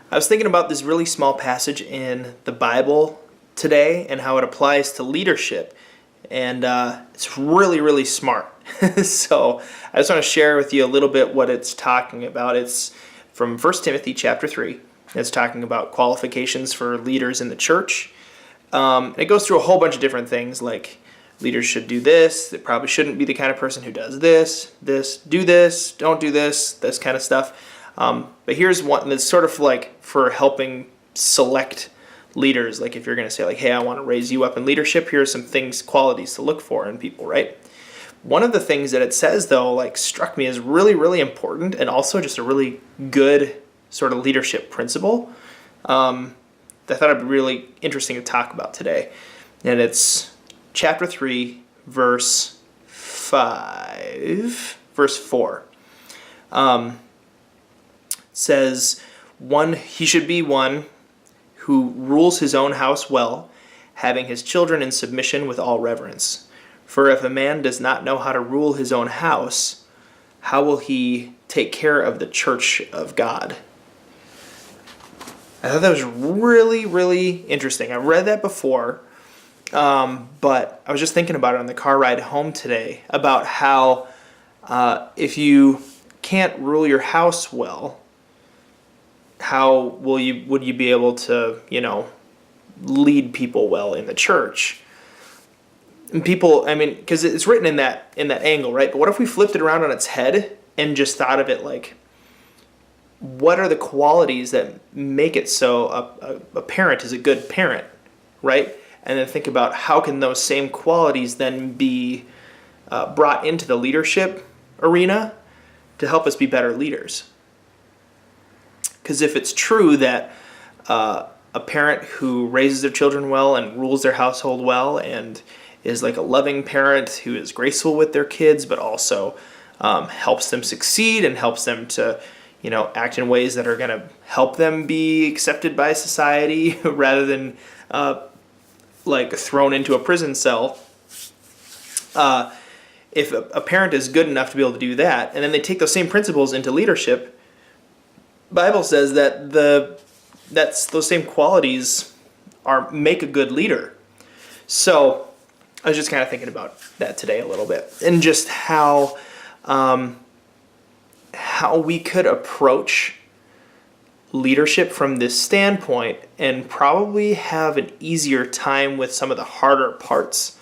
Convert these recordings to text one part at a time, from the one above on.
I was thinking about this really small passage in the Bible today and how it applies to leadership. And it's really, really smart. So I just want to share with you a little bit what it's talking about. It's from 1 Timothy chapter 3. It's talking about qualifications for leaders in the church. It goes through a whole bunch of different things like leaders should do this. They probably shouldn't be the kind of person who does this, do this, don't do this kind of stuff. But here's one that's sort of like for helping select leaders. Like if you're going to say like, hey, I want to raise you up in leadership, here are some things, qualities to look for in people, right? One of the things that it says though, like struck me as really, really important and also just a really good sort of leadership principle that I thought it'd be really interesting to talk about today. And it's chapter 3, verse 4. Says, he should be one who rules his own house well, having his children in submission with all reverence. For if a man does not know how to rule his own house, how will he take care of the church of God? I thought that was really, really interesting. I've read that before, but I was just thinking about it on the car ride home today, about how if you can't rule your house well, how would you be able to, lead people well in the church? And people, because it's written in that angle, right? But what if we flipped it around on its head and just thought of it like, what are the qualities that make it so a parent is a good parent, right? And then think about how can those same qualities then be brought into the leadership arena to help us be better leaders. Because if it's true that a parent who raises their children well and rules their household well and is like a loving parent who is graceful with their kids but also helps them succeed and helps them to act in ways that are going to help them be accepted by society rather than like thrown into a prison cell. If a parent is good enough to be able to do that and then they take those same principles into leadership, Bible says that those same qualities make a good leader. So I was just kind of thinking about that today a little bit, and just how we could approach leadership from this standpoint and probably have an easier time with some of the harder parts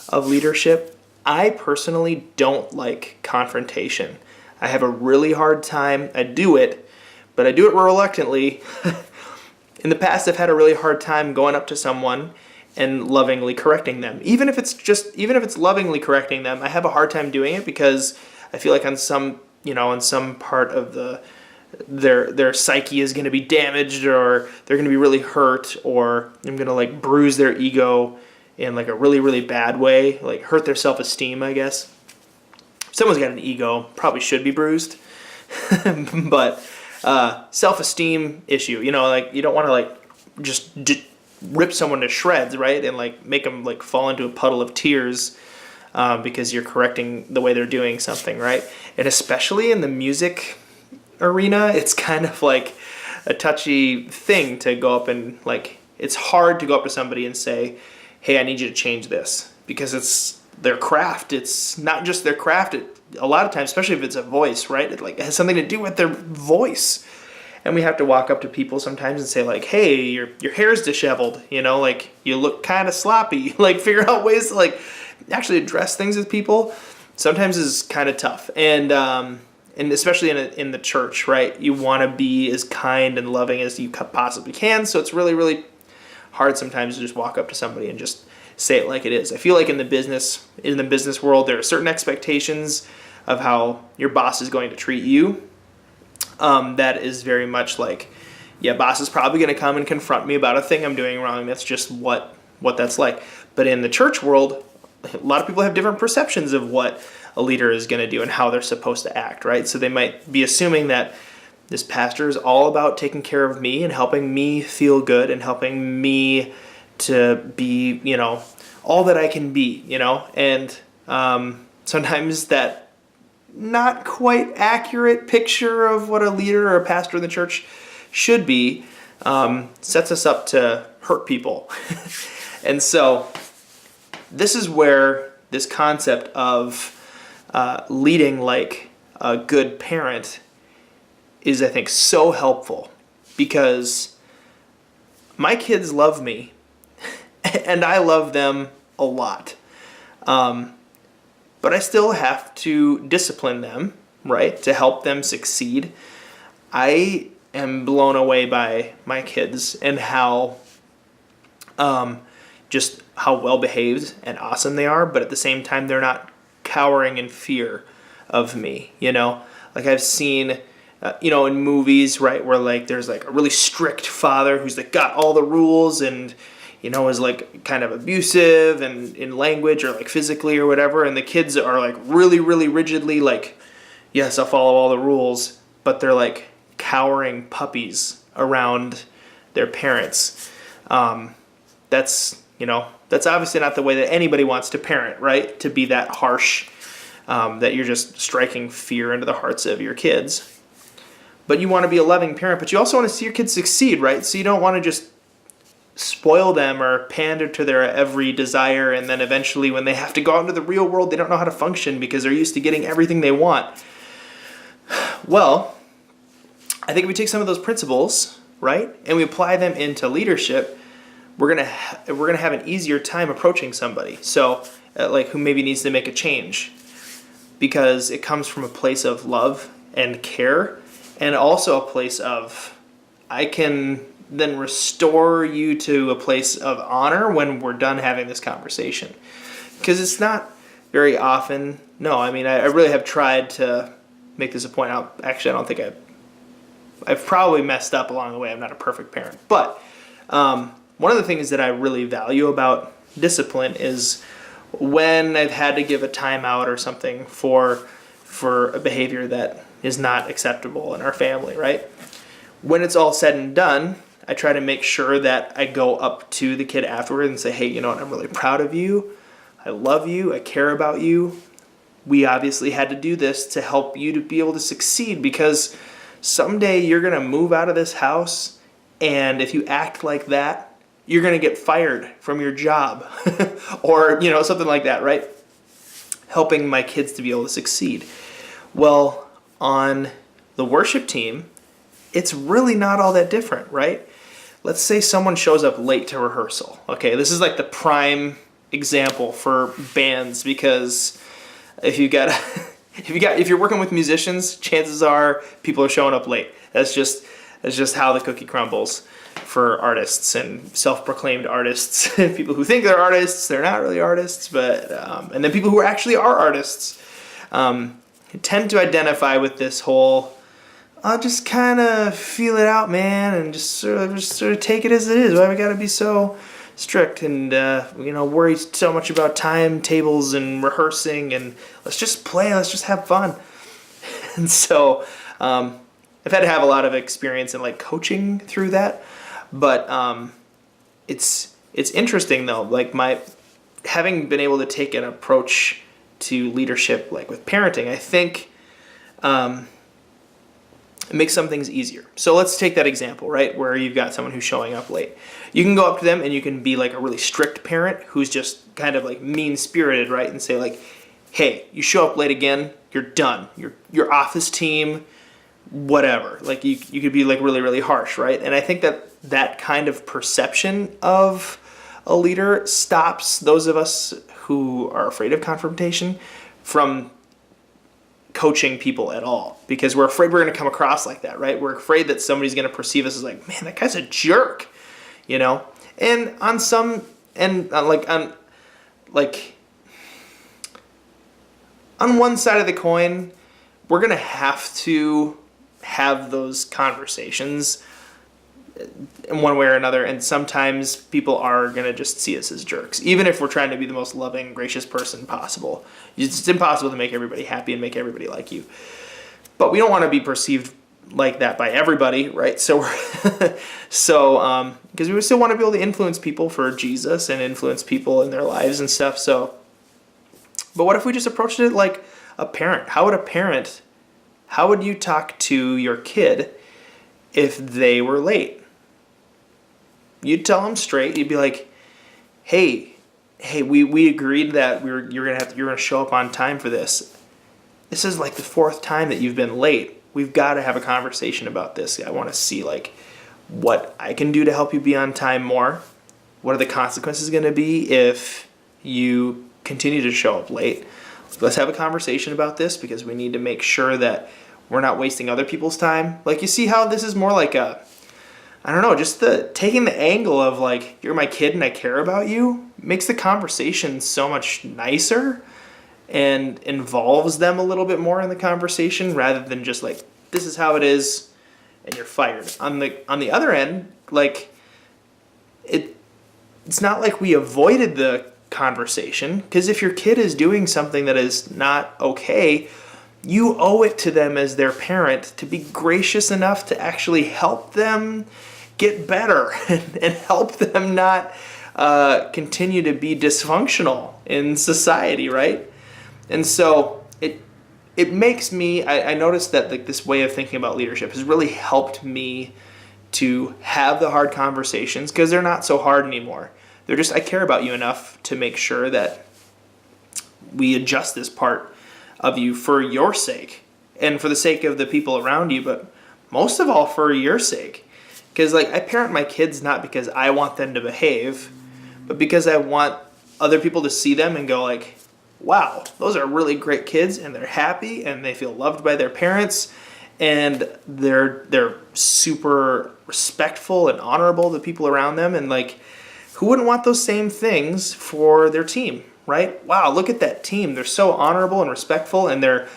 of leadership. I personally don't like confrontation. I have a really hard time. I do it, but I do it reluctantly. In the past, I've had a really hard time going up to someone and lovingly correcting them. Even if it's lovingly correcting them, I have a hard time doing it because I feel like on some part of their psyche is going to be damaged, or they're going to be really hurt, or I'm going to like bruise their ego in like a really, really bad way, like hurt their self-esteem, I guess. If someone's got an ego, probably should be bruised. But self-esteem issue, like you don't want to like just rip someone to shreds, right? And like make them like fall into a puddle of tears because you're correcting the way they're doing something, right? And especially in the music arena, it's kind of like a touchy thing to go up and like, it's hard to go up to somebody and say, hey, I need you to change this, because it's their craft. It's not just their craft. A lot of times, especially if it's a voice, right? It has something to do with their voice. And we have to walk up to people sometimes and say like, hey, your hair's disheveled, like you look kind of sloppy, like figure out ways to like actually address things with people. Sometimes is kind of tough. And especially in the church, right? You want to be as kind and loving as you possibly can. So it's really, really hard sometimes to just walk up to somebody and just say it like it is. I feel like in the business world, there are certain expectations of how your boss is going to treat you. That is very much like, yeah, boss is probably going to come and confront me about a thing I'm doing wrong. That's just what that's like. But in the church world, a lot of people have different perceptions of what a leader is going to do and how they're supposed to act, right? So they might be assuming that this pastor is all about taking care of me and helping me feel good and helping me to be, all that I can be, and sometimes that not quite accurate picture of what a leader or a pastor in the church should be, sets us up to hurt people. And so this is where this concept of leading like a good parent is, I think, so helpful, because my kids love me and I love them a lot. But I still have to discipline them, right, to help them succeed. I am blown away by my kids and how just how well behaved and awesome they are, but at the same time they're not cowering in fear of me, you know? Like I've seen in movies, right, where like there's like a really strict father who's like got all the rules and is like kind of abusive and in language or like physically or whatever, and the kids are like really, really rigidly like, yes, I'll follow all the rules, but they're like cowering puppies around their parents. That's obviously not the way that anybody wants to parent, right? To be that harsh, that you're just striking fear into the hearts of your kids. But you want to be a loving parent, but you also want to see your kids succeed, right? So you don't want to just spoil them or pander to their every desire, and then eventually when they have to go out into the real world, they don't know how to function because they're used to getting everything they want. Well, I think if we take some of those principles, right, and we apply them into leadership, we're gonna have an easier time approaching somebody. So, like who maybe needs to make a change, because it comes from a place of love and care, and also a place of I can then restore you to a place of honor when we're done having this conversation. Because it's not very often. No, I mean, I really have tried to make this a point out. Actually, I don't think I've probably messed up along the way. I'm not a perfect parent. But one of the things that I really value about discipline is when I've had to give a timeout or something for a behavior that is not acceptable in our family, right? When it's all said and done, I try to make sure that I go up to the kid afterward and say, hey, you know what, I'm really proud of you. I love you. I care about you. We obviously had to do this to help you to be able to succeed, because someday you're going to move out of this house, and if you act like that, you're going to get fired from your job or, something like that, right? Helping my kids to be able to succeed. Well, on the worship team, it's really not all that different, right? Let's say someone shows up late to rehearsal. Okay, this is like the prime example for bands, because if you're working with musicians, chances are people are showing up late. That's just how the cookie crumbles for artists and self-proclaimed artists. People who think they're artists, they're not really artists, but and then people who actually are artists tend to identify with this whole I'll just kind of feel it out, man, and just sort of take it as it is. Why we gotta be so strict and worry so much about timetables and rehearsing, and let's just play, let's just have fun. And so I've had to have a lot of experience in like coaching through that, but it's interesting though, like having been able to take an approach to leadership like with parenting, I think it makes some things easier. So let's take that example, right, where you've got someone who's showing up late. You can go up to them and you can be like a really strict parent who's just kind of like mean-spirited, right, and say like, hey, you show up late again, you're done. You're off this team, whatever. Like you could be like really, really harsh, right? And I think that kind of perception of a leader stops those of us who are afraid of confrontation from coaching people at all, because we're afraid we're going to come across like that, right? We're afraid that somebody's going to perceive us as like, man, that guy's a jerk, And on some, and on one side of the coin, we're going to have to have those conversations in one way or another, and sometimes people are going to just see us as jerks, even if we're trying to be the most loving, gracious person possible. It's impossible to make everybody happy and make everybody like you. But we don't want to be perceived like that by everybody, right? So because we still want to be able to influence people for Jesus and influence people in their lives and stuff. So, but what if we just approached it like a parent? How would you talk to your kid if they were late. You'd tell them straight. You'd be like, hey, we agreed that you're gonna show up on time for this. This is like the fourth time that you've been late. We've got to have a conversation about this. I want to see like what I can do to help you be on time more. What are the consequences going to be if you continue to show up late? Let's have a conversation about this because we need to make sure that we're not wasting other people's time. Like, you see how this is more like just taking the angle of like, you're my kid and I care about you makes the conversation so much nicer and involves them a little bit more in the conversation rather than just like, this is how it is and you're fired. On the other end, like, it's not like we avoided the conversation, because if your kid is doing something that is not okay, you owe it to them as their parent to be gracious enough to actually help them get better and help them not continue to be dysfunctional in society, right? And so it makes me, I noticed that like this way of thinking about leadership has really helped me to have the hard conversations, because they're not so hard anymore. They're just, I care about you enough to make sure that we adjust this part of you for your sake and for the sake of the people around you, but most of all for your sake. Because like, I parent my kids not because I want them to behave, but because I want other people to see them and go like, wow, those are really great kids and they're happy and they feel loved by their parents and they're super respectful and honorable to people around them. And like, who wouldn't want those same things for their team, right? Wow, look at that team. They're so honorable and respectful, and they're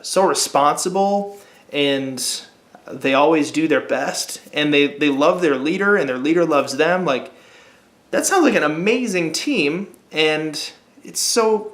so responsible, and they always do their best, and they love their leader, and their leader loves them. Like, that sounds like an amazing team, and it's so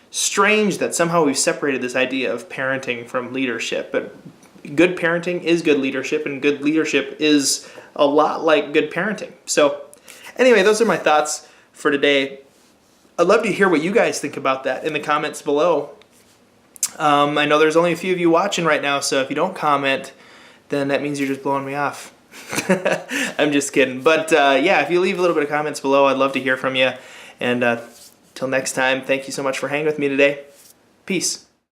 strange that somehow we've separated this idea of parenting from leadership. But good parenting is good leadership, and good leadership is a lot like good parenting. So anyway, those are my thoughts for today. I'd love to hear what you guys think about that in the comments below. I know there's only a few of you watching right now, so if you don't comment, then that means you're just blowing me off. I'm just kidding. But yeah, if you leave a little bit of comments below, I'd love to hear from you. And till next time, thank you so much for hanging with me today. Peace.